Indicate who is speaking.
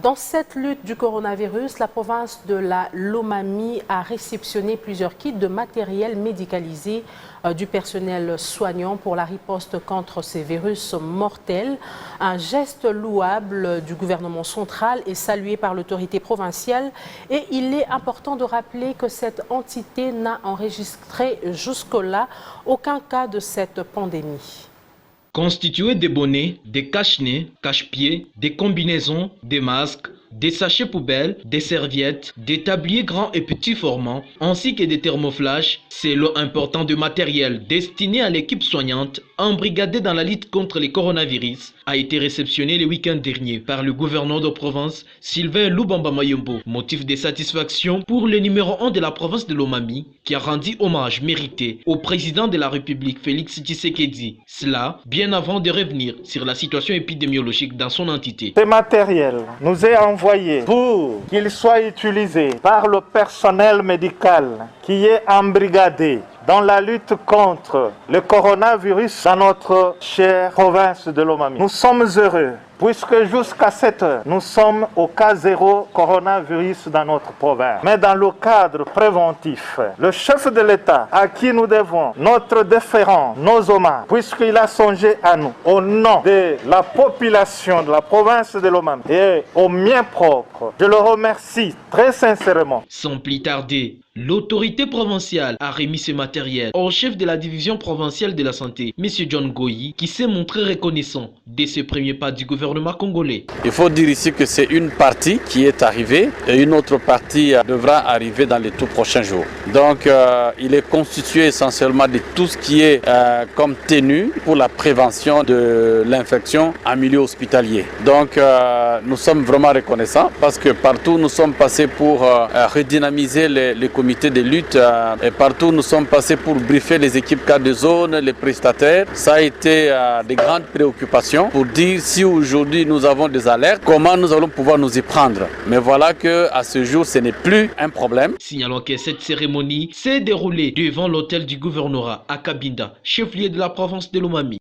Speaker 1: Dans cette lutte du coronavirus, la province de la Lomami a réceptionné plusieurs kits de matériel médicalisé du personnel soignant pour la riposte contre ces virus mortels. Un geste louable du gouvernement central et salué par l'autorité provinciale. Et il est important de rappeler que cette entité n'a enregistré jusque-là aucun cas de cette pandémie.
Speaker 2: Constitué des bonnets, des cache-nez, cache-pieds, des combinaisons, des masques, des sachets poubelles, des serviettes, des tabliers grands et petits formants, ainsi que des thermoflash, c'est lot important de matériel destiné à l'équipe soignante embrigadée dans la lutte contre les coronavirus, a été réceptionné le week-end dernier par le gouverneur de province Sylvain Lubamba Mayombo. Motif de satisfaction pour le numéro 1 de la province de Lomami, qui a rendu hommage mérité au président de la République Félix Tshisekedi. Cela bien avant de revenir sur la situation épidémiologique dans son entité.
Speaker 3: Ce matériel nous est envoyé pour qu'il soit utilisé par le personnel médical qui est embrigadé dans la lutte contre le coronavirus dans notre chère province de Lomami. Nous sommes heureux puisque jusqu'à cette heure, nous sommes au cas zéro coronavirus dans notre province. Mais dans le cadre préventif, le chef de l'État à qui nous devons notre déférence, nos hommages, puisqu'il a songé à nous, au nom de la population de la province de Lomami et au mien propre, je le remercie très sincèrement.
Speaker 2: Sans plus tarder, l'autorité provinciale a remis ce matériel au chef de la division provinciale de la santé, M. John Goyi, qui s'est montré reconnaissant de ce premier pas du gouvernement congolais.
Speaker 4: Il faut dire ici que c'est une partie qui est arrivée et une autre partie devra arriver dans les tout prochains jours. Donc il est constitué essentiellement de tout ce qui est comme tenue pour la prévention de l'infection en milieu hospitalier. Donc nous sommes vraiment reconnaissants parce que partout nous sommes passés pour redynamiser les comités de lutte et partout nous sommes passés pour briefer les équipes cadres de zone, les prestataires. Ça a été des grandes préoccupations pour dire si aujourd'hui nous avons des alertes, comment nous allons pouvoir nous y prendre. Mais voilà qu'à ce jour, ce n'est plus un problème.
Speaker 2: Signalons que cette cérémonie s'est déroulée devant l'hôtel du gouvernorat à Kabinda, chef-lieu de la province de Lomami.